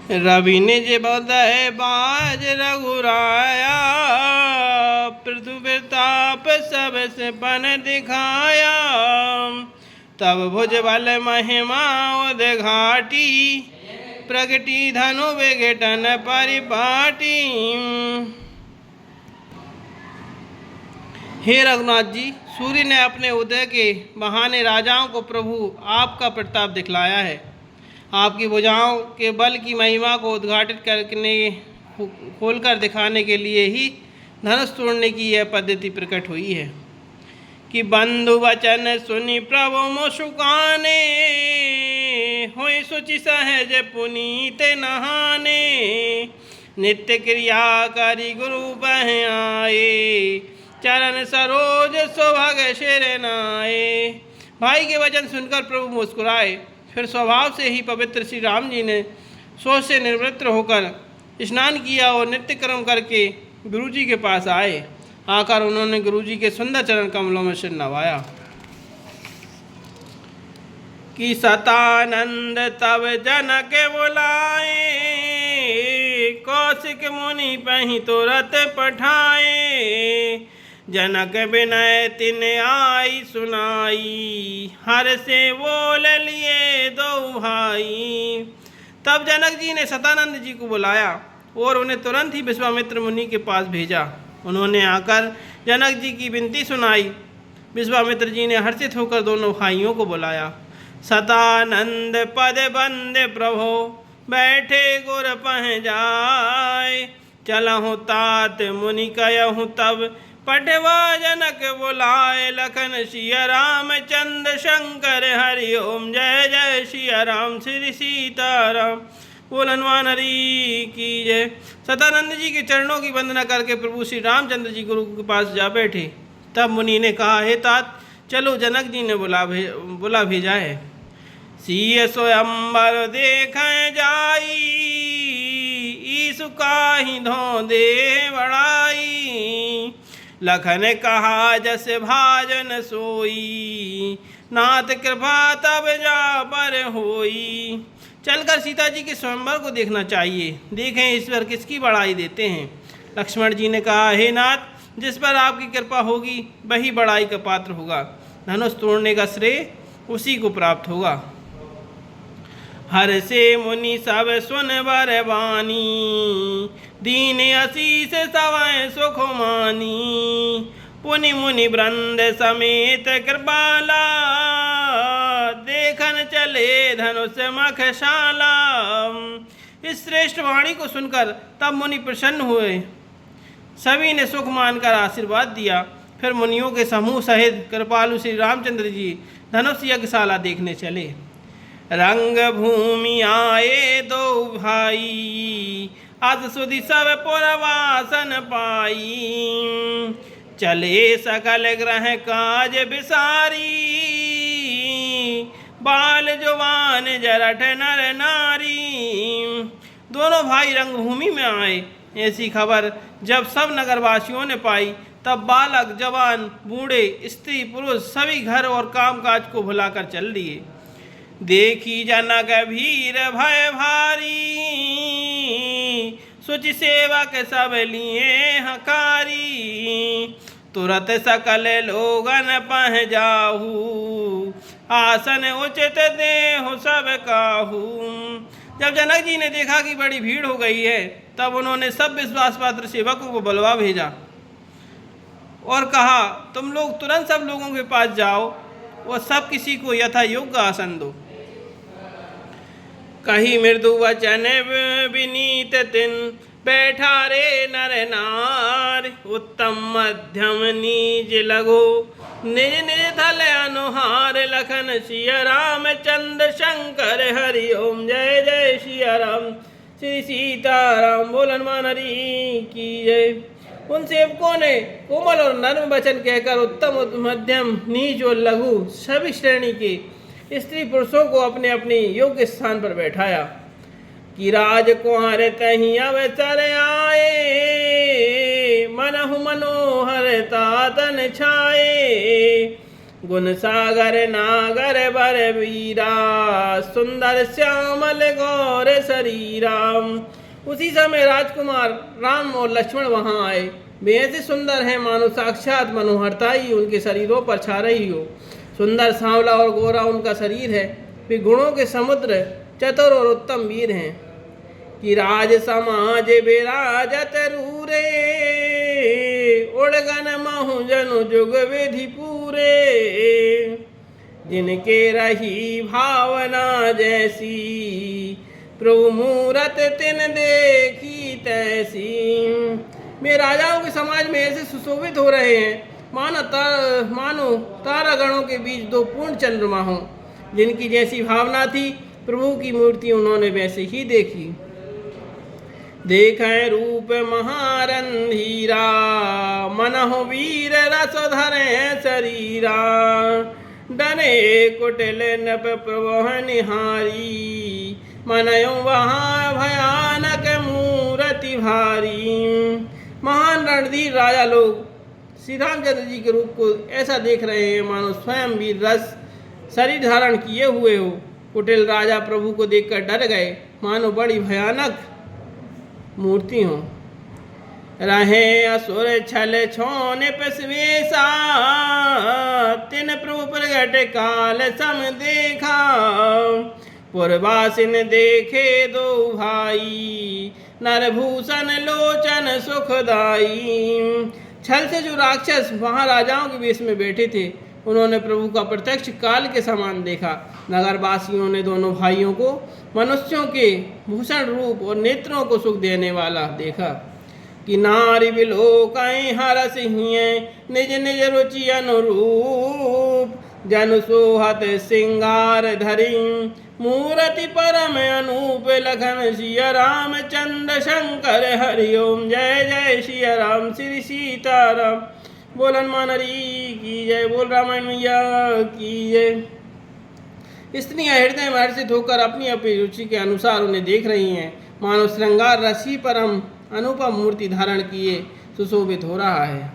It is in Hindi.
रवि निज बदय बाज रघुराया, पृथु प्रताप सब से पन दिखाया। तब भुज बल महिमा उद्घाटी, प्रगति धनु विघटन परिपाटी। हे रघुनाथ जी, सूर्य ने अपने उदय के बहाने राजाओं को प्रभु आपका प्रताप दिखलाया है। आपकी भुजाओं के बल की महिमा को उद्घाटित करने खोलकर दिखाने के लिए ही धनुष तोड़ने की यह पद्धति प्रकट हुई है कि बंधु वचन सुनि प्रभु मुस्काने, होय सुचि सहज पुनीत नहाने। नित्य क्रिया करि गुरु बह आए, चरण सरोज सुभग शिर नाए। भाई के वचन सुनकर प्रभु मुस्कुराए। फिर स्वभाव से ही पवित्र श्री राम जी ने सोच से निवृत्त होकर स्नान किया और नित्य कर्म करके गुरु जी के पास आए। आकर उन्होंने गुरु जी के सुंदर चरण कमलों में सिर नवाया कि सतानंद तब जनक बुलाए, कौशिक मुनि पहि तुरत पठाए। जनक विनय तिन आई सुनाई, हर से बोल लिए दो भाई। तब जनक जी ने सतानंद जी को बुलाया और उन्हें तुरंत ही विश्वामित्र मुनि के पास भेजा। उन्होंने आकर जनक जी की विनती सुनाई। विश्वामित्र जी ने हर्षित होकर दोनों भाइयों को बुलाया। सतानंद पद बंद प्रभो, बैठे गुर पह जाय। चलहु तात मुनि कहूँ तब, पठवा जनक बुलाए। लखन सिया राम चंद्र शंकर हरि ओम, जय जय सिया राम श्री सीताराम। बोल हनुमान हरि की जय। सतानंद जी के चरणों की वंदना करके प्रभु श्री रामचंद्र जी गुरु के पास जा बैठे। तब मुनि ने कहा, हे तात, चलो जनक जी ने बुला भेजा है। सिय स्वयंवर देख जाई, ईसु काहि धो दे बड़ाई। लखन कहा जस भाजन सोई, नाथ कृपा तब जा पर होई। चलकर सीता जी के स्वयंवर को देखना चाहिए, देखें ईश्वर किसकी बड़ाई देते हैं। लक्ष्मण जी ने कहा, हे नाथ, जिस पर आपकी कृपा होगी वही बड़ाई का पात्र होगा। धनुष तोड़ने का श्रेय उसी को प्राप्त होगा। हर से मुनि सब सुन बर बानी, दीन आशीष सवै सुख मानी। पुनि मुनि वृंद समेत कृपाला, देखन चले धनुष मखशाला। इस श्रेष्ठ वाणी को सुनकर तब मुनि प्रसन्न हुए। सभी ने सुख मानकर आशीर्वाद दिया। फिर मुनियों के समूह सहित कृपालु श्री रामचंद्र जी धनुष यज्ञशाला देखने चले। रंग भूमि आए दो भाई, अस सुधि सब पुरवासन पाई। चले सकल ग्रह काज बिसारी, बाल जुबान जरठ नर नारी। दोनों भाई रंगभूमि में आए। ऐसी खबर जब सब नगरवासियों ने पाई, तब बालक जवान बूढ़े स्त्री पुरुष सभी घर और कामकाज को भुलाकर चल दिए। देखी जनक भीर भय भारी, सुचि सेवक सब लिए हकारी। तुरत सकल लोगन पह जाहू, आसन उचित देहु सब काहू। जब जनक जी ने देखा कि बड़ी भीड़ हो गई है, तब उन्होंने सब विश्वास पात्र सेवकों को बुलवा भेजा और कहा, तुम लोग तुरंत सब लोगों के पास जाओ और सब किसी को यथा योग्य आसन दो। कही मृदु वचन विनीत तिन, बैठा रे नर नार। उत्तम मध्यम नीच लघु, निज निज थल अनुहार। लखन सिया राम चंद्र शंकर हरि ओम, जय जय सिया राम श्री सीताराम। बोल हनुमान हरि की जय। उन सेवकों ने कोमल और नर्म वचन कहकर उत्तम मध्यम नीच और लघु सभी श्रेणी के स्त्री पुरुषों को अपने अपने योग्य स्थान पर बैठाया कि राज कुंवर कहीं अवसर आए। मनहु मनोहर तातन छाए, गुण सागर नागर बर वीरा, सुंदर श्यामल गौर शरीरा। उसी समय राजकुमार राम और लक्ष्मण वहां आए। वे ऐसे सुंदर हैं मानो साक्षात मनोहरता ही उनके शरीरों पर छा रही हो। सुंदर सांवला और गोरा उनका शरीर है। वे गुणों के समुद्र, चतुर और उत्तम वीर हैं। कि राज समाज विराजत रूरे, उड़गन महु जनु जुग विधि पूरे। जिनके रही भावना जैसी, प्रभु मूरत तिन देखी तैसी। वे राजाओं के समाज में ऐसे सुशोभित हो रहे हैं मानो तारागणों के बीच दो पूर्ण चंद्रमा हों। जिनकी जैसी भावना थी, प्रभु की मूर्ति उन्होंने वैसे ही देखी। देखें रूप महारंधीरा, मनहु वीर रस धरे शरीरा। डरे कुटिल नप प्रभु निहारी, मनयो वहाँ भयानक मूर्ति भारी। महान रणधीर राजा लोग श्री रामचंद्र जी के रूप को ऐसा देख रहे हैं मानो स्वयं वीर रस शरीर धारण किए हुए हो। कुटिल राजा प्रभु को देखकर डर गए, मानो बड़ी भयानक मूर्ति हो। रहे असुर छल छोन पसवेसा, तिन प्रभु प्रगट काल सम देखा। पुरवासिन देखे दो भाई, नरभूषण लोचन सुखदाई। छल से जो राक्षस महाराजाओं के वेश में बैठे थे, उन्होंने प्रभु का प्रत्यक्ष काल के समान देखा। नगरवासियों ने दोनों भाइयों को मनुष्यों के भूषण रूप और नेत्रों को सुख देने वाला देखा। कि नारी बिलोकाई हरस हिये, निज निज रुचि अनुरूप। जन सोहत सिंगार धरी, मूर्ति परम अनूप। लखन सिया रामचंद्र शंकर हरिओम। जय जय सिया राम श्री सीताराम। बोल हनुमान हरि की जय, बोल रामायण मैया की जय। स्त्रियां हृदय में हर्षित होकर अपनी अपनी रुचि के अनुसार उन्हें देख रही हैं। मानो श्रृंगार रसी परम अनुपम मूर्ति धारण किए सुशोभित हो रहा है।